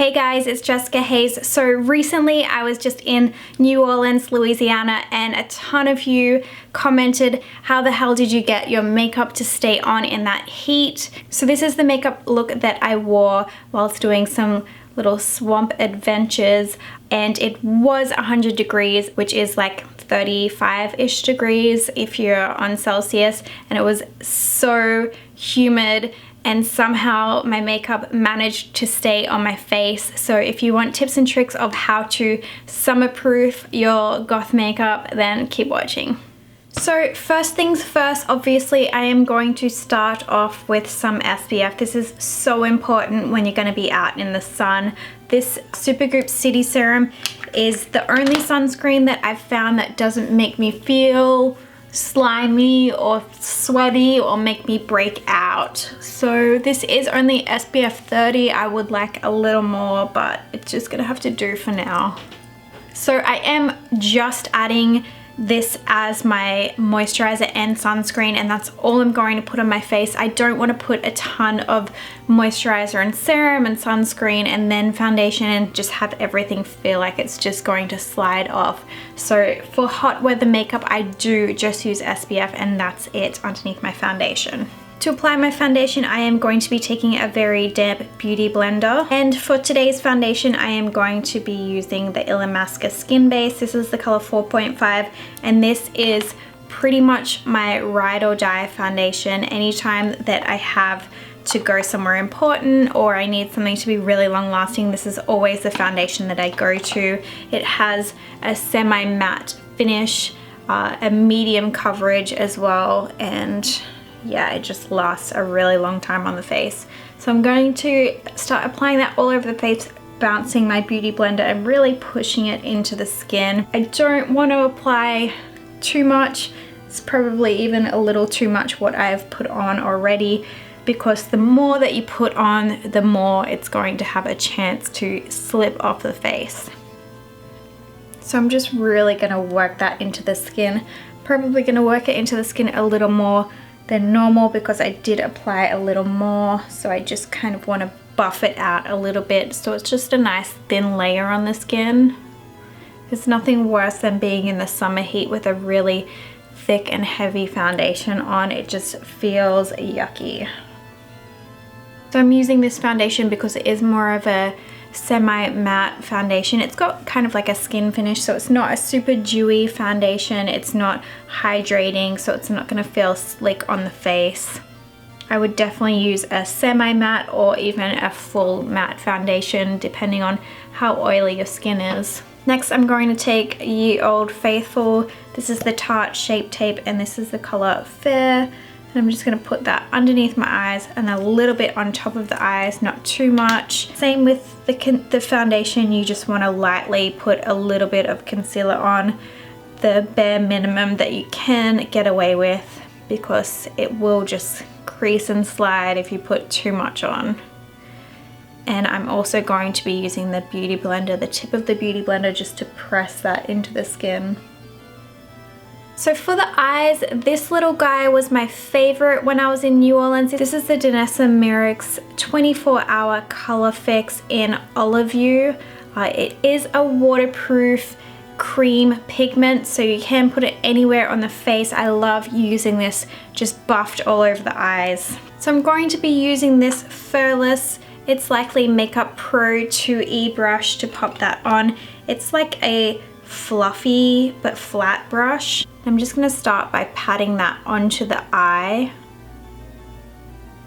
Hey guys, it's Jessica Hayes. So recently I was just in New Orleans, Louisiana, and a ton of you commented, how the hell did you get your makeup to stay on in that heat? So this is the makeup look that I wore whilst doing some little swamp adventures, and it was 100 degrees, which is like 35-ish degrees if you're on Celsius, and it was so humid, and somehow my makeup managed to stay on my face. So if you want tips and tricks of how to summer-proof your goth makeup, then keep watching. So first things first, obviously I am going to start off with some SPF. This is so important when you're going to be out in the sun. This Supergoop City Serum is the only sunscreen that I've found that doesn't make me feel slimy or sweaty or make me break out. So this is only SPF 30. I would like a little more, but it's just gonna have to do for now. So I am just adding this as my moisturizer and sunscreen, and that's all I'm going to put on my face. I don't want to put a ton of moisturizer and serum and sunscreen and then foundation and just have everything feel like it's just going to slide off. So for hot weather makeup, I do just use SPF, and that's it underneath my foundation. To apply my foundation, I am going to be taking a very damp beauty blender. And for today's foundation, I am going to be using the Illamasqua Skin Base. This is the color 4.5, and this is pretty much my ride or die foundation. Anytime that I have to go somewhere important or I need something to be really long lasting, this is always the foundation that I go to. It has a semi-matte finish, a medium coverage as well, and yeah, it just lasts a really long time on the face. So I'm going to start applying that all over the face, bouncing my beauty blender and really pushing it into the skin. I don't want to apply too much. It's probably even a little too much what I've put on already, because the more that you put on, the more it's going to have a chance to slip off the face. So I'm just really going to work that into the skin. Probably going to work it into the skin a little more than normal because I did apply a little more, so I just kind of want to buff it out a little bit so it's just a nice thin layer on the skin. There's nothing worse than being in the summer heat with a really thick and heavy foundation on. It just feels yucky. So I'm using this foundation because it is more of a semi-matte foundation. It's got kind of like a skin finish, so it's not a super dewy foundation. It's not hydrating, so it's not going to feel slick on the face. I would definitely use a semi-matte or even a full matte foundation depending on how oily your skin is. Next, I'm going to take Ye Old Faithful. This is the Tarte Shape Tape, and this is the color Fair. And I'm just going to put that underneath my eyes and a little bit on top of the eyes, not too much. Same with the foundation, you just want to lightly put a little bit of concealer on, the bare minimum that you can get away with, because it will just crease and slide if you put too much on. And I'm also going to be using the beauty blender, the tip of the beauty blender, just to press that into the skin. So for the eyes, this little guy was my favorite when I was in New Orleans. This is the Danessa Myricks 24-hour Colorfix in Oliveyou. It is a waterproof cream pigment, so you can put it anywhere on the face. I love using this just buffed all over the eyes. So I'm going to be using this Furless, it's likely Makeup Pro 2E brush to pop that on. It's like a fluffy but flat brush. I'm just going to start by patting that onto the eye,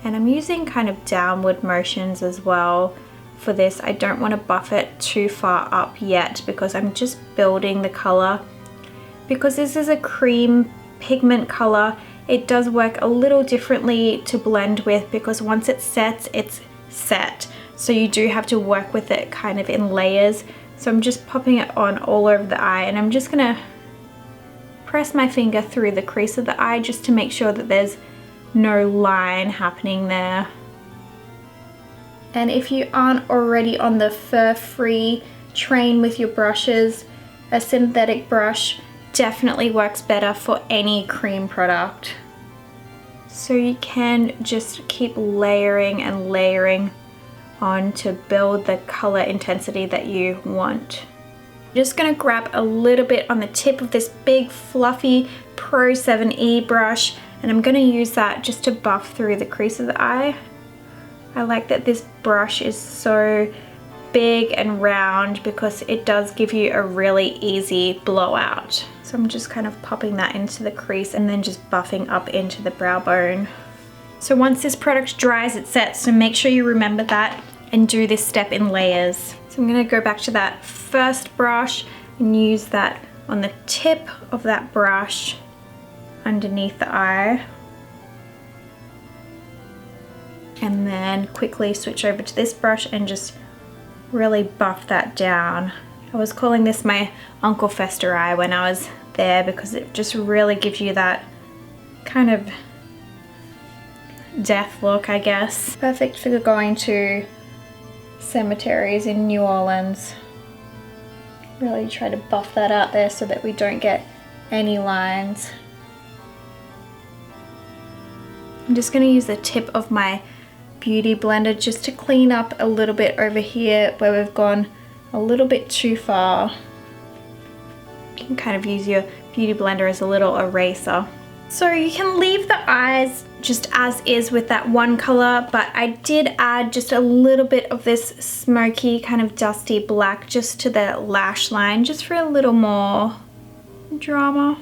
and I'm using kind of downward motions as well for this. I don't want to buff it too far up yet because I'm just building the color. Because this is a cream pigment color, it does work a little differently to blend with, because once it sets, it's set. So you do have to work with it kind of in layers. So I'm just popping it on all over the eye, and I'm just going to press my finger through the crease of the eye just to make sure that there's no line happening there. And if you aren't already on the fur-free train with your brushes, a synthetic brush definitely works better for any cream product. So you can just keep layering and layering on to build the color intensity that you want. I'm just gonna grab a little bit on the tip of this big fluffy Pro 7E brush, and I'm gonna use that just to buff through the crease of the eye. I like that this brush is so big and round because it does give you a really easy blowout. So I'm just kind of popping that into the crease and then just buffing up into the brow bone. So once this product dries, it sets, so make sure you remember that and do this step in layers. So I'm gonna go back to that first brush and use that on the tip of that brush underneath the eye. And then quickly switch over to this brush and just really buff that down. I was calling this my Uncle Fester eye when I was there because it just really gives you that kind of death look, I guess. Perfect for going to cemeteries in New Orleans. Really try to buff that out there so that we don't get any lines. I'm just going to use the tip of my beauty blender just to clean up a little bit over here where we've gone a little bit too far. You can kind of use your beauty blender as a little eraser. So you can leave the eyes just as is with that one color, but I did add just a little bit of this smoky kind of dusty black just to the lash line, just for a little more drama.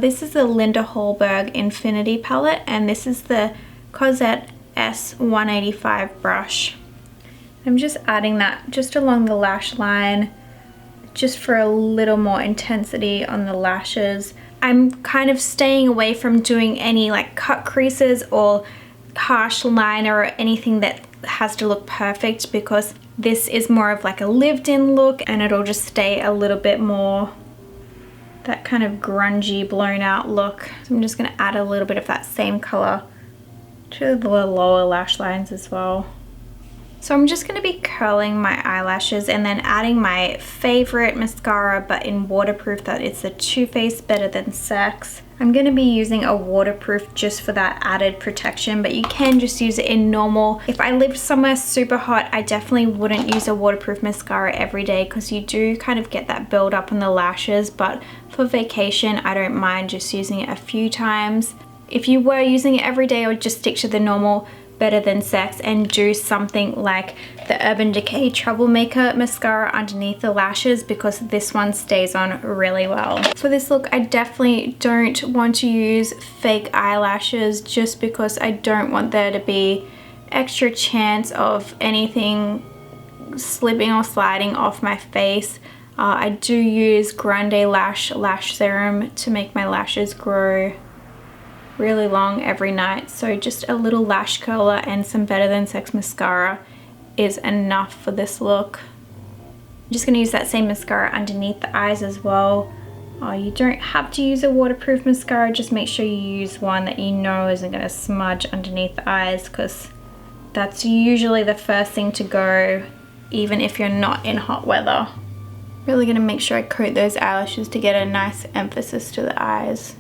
This is the Linda Hallberg Infinity palette, and this is the Cozzette S185 brush. I'm just adding that just along the lash line, just for a little more intensity on the lashes. I'm kind of staying away from doing any like cut creases or harsh liner or anything that has to look perfect, because this is more of like a lived-in look and it'll just stay a little bit more that kind of grungy, blown out look. So I'm just going to add a little bit of that same color to the lower lash lines as well. So I'm just going to be curling my eyelashes and then adding my favorite mascara, but in waterproof, that is the Too Faced Better Than Sex. I'm going to be using a waterproof just for that added protection, but you can just use it in normal. If I lived somewhere super hot, I definitely wouldn't use a waterproof mascara every day because you do kind of get that build up on the lashes, but for vacation, I don't mind just using it a few times. If you were using it every day, I would just stick to the normal Better Than Sex and do something like the Urban Decay Troublemaker mascara underneath the lashes, because this one stays on really well. For this look, I definitely don't want to use fake eyelashes just because I don't want there to be extra chance of anything slipping or sliding off my face. I do use Grande Lash Serum to make my lashes grow really long every night, so just a little lash curler and some Better Than Sex mascara is enough for this look. I'm just going to use that same mascara underneath the eyes as well. You don't have to use a waterproof mascara, just make sure you use one that you know isn't going to smudge underneath the eyes, because that's usually the first thing to go even if you're not in hot weather. Really going to make sure I coat those eyelashes to get a nice emphasis to the eyes.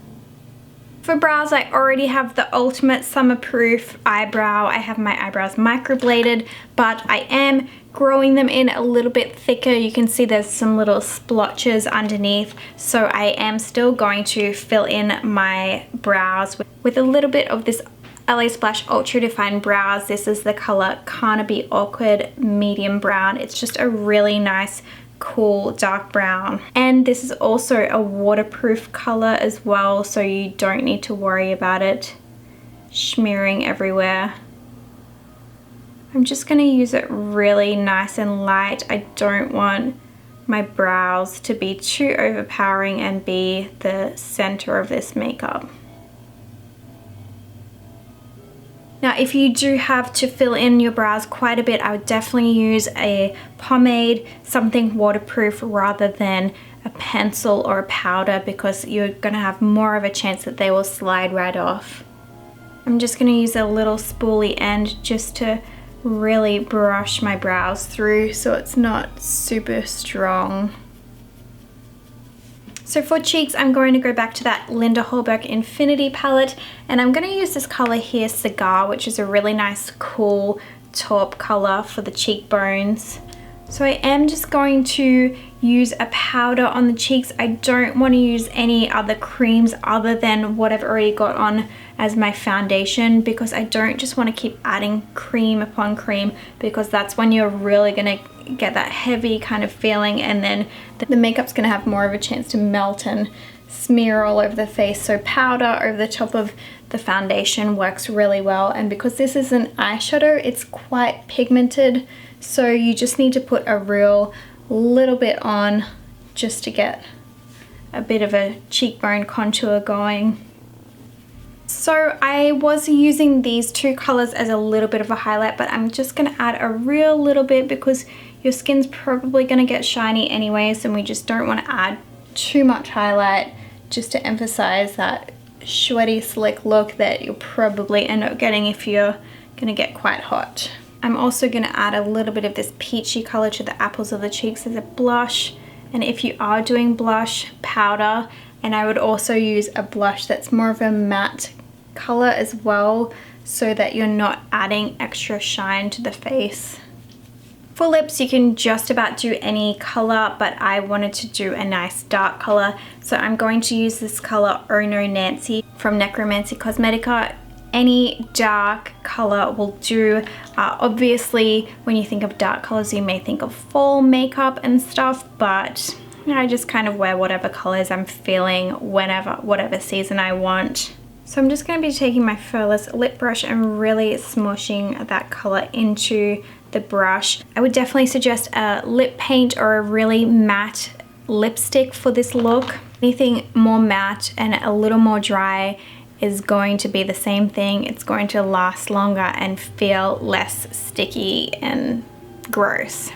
For brows, I already have the ultimate summer-proof eyebrow. I have my eyebrows microbladed, but I am growing them in a little bit thicker. You can see there's some little splotches underneath, so I am still going to fill in my brows with a little bit of this LA Splash Ultra Define Brows. This is the color Can't Be Awkward Medium Brown. It's just a really nice cool dark brown, and this is also a waterproof color as well, so you don't need to worry about it smearing everywhere. I'm just going to use it really nice and light. I don't want my brows to be too overpowering and be the center of this makeup. Now, if you do have to fill in your brows quite a bit, I would definitely use a pomade, something waterproof, rather than a pencil or a powder, because you're going to have more of a chance that they will slide right off. I'm just going to use a little spoolie end just to really brush my brows through so it's not super strong. So for cheeks, I'm going to go back to that Linda Hallberg Infinity palette, and I'm going to use this color here, Cigar, which is a really nice, cool taupe color for the cheekbones. So I am just going to use a powder on the cheeks. I don't want to use any other creams other than what I've already got on as my foundation, because I don't just want to keep adding cream upon cream, because that's when you're really going to get that heavy kind of feeling, and then the makeup's going to have more of a chance to melt and smear all over the face. So powder over the top of the foundation works really well, and because this is an eyeshadow, it's quite pigmented, so you just need to put a real little bit on just to get a bit of a cheekbone contour going. So I was using these two colors as a little bit of a highlight, but I'm just going to add a real little bit because your skin's probably going to get shiny anyways, and we just don't want to add too much highlight just to emphasize that sweaty slick look that you'll probably end up getting if you're going to get quite hot. I'm also going to add a little bit of this peachy color to the apples of the cheeks as a blush, and if you are doing blush, powder, and I would also use a blush that's more of a matte color as well, so that you're not adding extra shine to the face. For lips, you can just about do any color, but I wanted to do a nice dark color, so I'm going to use this color Oh No Nancy from Necromancy Cosmetica. Any dark color will do. Obviously, when you think of dark colors, you may think of fall makeup and stuff, but I just kind of wear whatever colors I'm feeling whenever, whatever season I want. So I'm just going to be taking my Furless lip brush and really smushing that color into the brush. I would definitely suggest a lip paint or a really matte lipstick for this look. Anything more matte and a little more dry is going to be the same thing. It's going to last longer and feel less sticky and gross.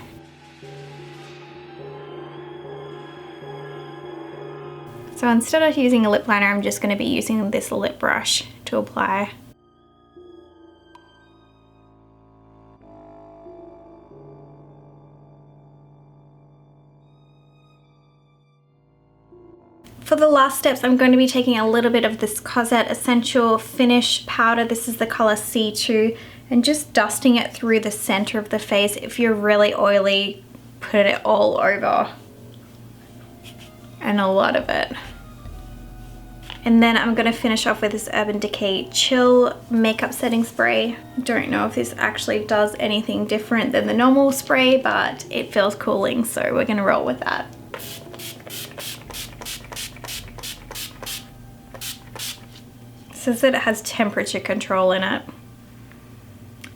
So instead of using a lip liner, I'm just going to be using this lip brush to apply. For the last steps, I'm going to be taking a little bit of this Cozzette Essential Finish Powder. This is the color C2, and just dusting it through the center of the face. If you're really oily, put it all over, and a lot of it. And then I'm going to finish off with this Urban Decay Chill Makeup Setting Spray. Don't know if this actually does anything different than the normal spray, but it feels cooling, so we're going to roll with that. It says that it has temperature control in it.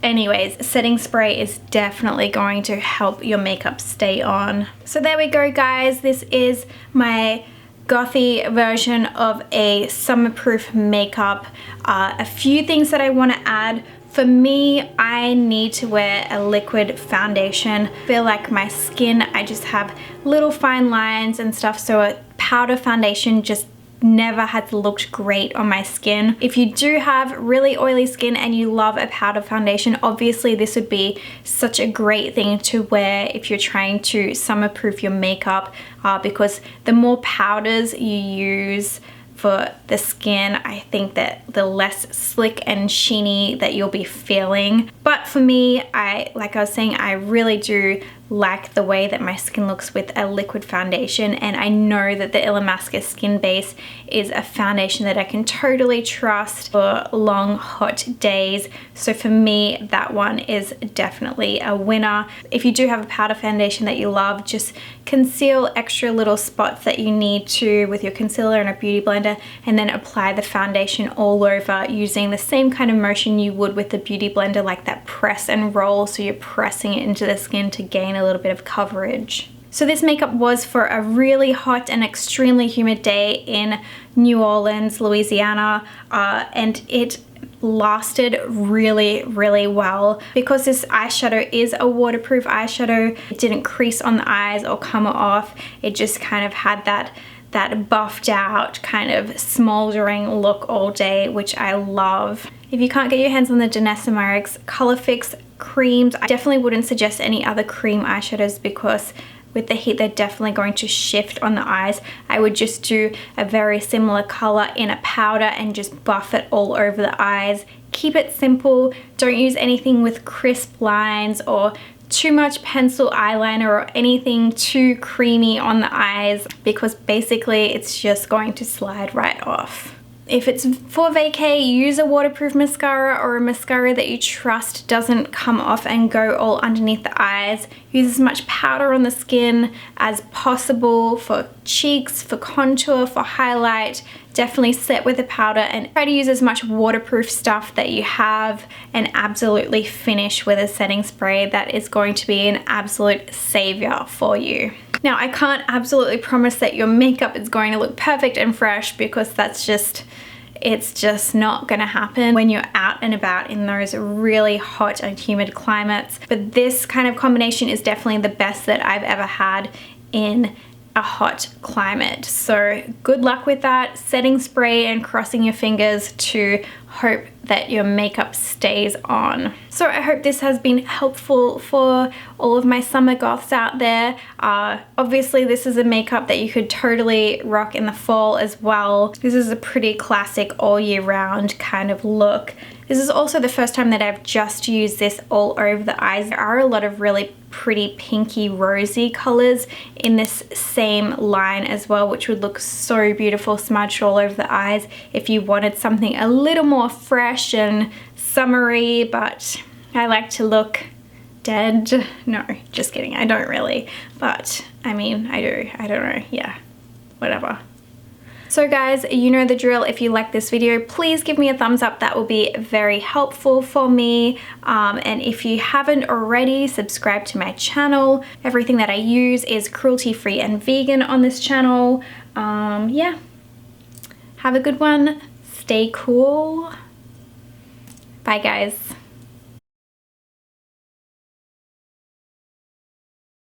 Anyways, setting spray is definitely going to help your makeup stay on. So there we go, guys. This is my gothy version of a summer-proof makeup. A few things that I want to add. For me, I need to wear a liquid foundation. I feel like my skin, I just have little fine lines and stuff, so a powder foundation just never has looked great on my skin. If you do have really oily skin and you love a powder foundation, obviously this would be such a great thing to wear if you're trying to summer-proof your makeup, because the more powders you use for the skin, I think that the less slick and sheeny that you'll be feeling. But for me, like I was saying, I really do like the way that my skin looks with a liquid foundation, and I know that the Illamasqua Skin Base is a foundation that I can totally trust for long hot days. So for me, that one is definitely a winner. If you do have a powder foundation that you love, just conceal extra little spots that you need to with your concealer and a beauty blender, and then apply the foundation all over using the same kind of motion you would with the beauty blender, like that press and roll, so you're pressing it into the skin to gain a little bit of coverage. So this makeup was for a really hot and extremely humid day in New Orleans, Louisiana, and it lasted really, really well. Because this eyeshadow is a waterproof eyeshadow, it didn't crease on the eyes or come off. It just kind of had that buffed out kind of smoldering look all day, which I love. If you can't get your hands on the Danessa Myricks Colorfix creams, I definitely wouldn't suggest any other cream eyeshadows, because with the heat they're definitely going to shift on the eyes. I would just do a very similar color in a powder and just buff it all over the eyes. keep it simple. Don't use anything with crisp lines or too much pencil eyeliner or anything too creamy on the eyes, because basically it's just going to slide right off. If it's for vacay, use a waterproof mascara or a mascara that you trust doesn't come off and go all underneath the eyes. Use as much powder on the skin as possible for cheeks, for contour, for highlight. Definitely set with the powder and try to use as much waterproof stuff that you have, and absolutely finish with a setting spray that is going to be an absolute savior for you. Now, I can't absolutely promise that your makeup is going to look perfect and fresh, because it's just not gonna happen when you're out and about in those really hot and humid climates. But this kind of combination is definitely the best that I've ever had in a hot climate. So good luck with that. Setting spray and crossing your fingers to hope that your makeup stays on. So I hope this has been helpful for all of my summer goths out there. Obviously this is a makeup that you could totally rock in the fall as well. This is a pretty classic all year round kind of look. This is also the first time that I've just used this all over the eyes. There are a lot of really pretty pinky rosy colors in this same line as well, which would look so beautiful smudged all over the eyes if you wanted something a little more fresh and summery. But I like to look dead. No, just kidding, I don't really, but I mean I do. I don't know, yeah, whatever. So guys, you know the drill. If you like this video, please give me a thumbs up. That will be very helpful for me. And if you haven't already, subscribe to my channel. Everything that I use is cruelty-free and vegan on this channel. Yeah, have a good one. Stay cool. Bye guys.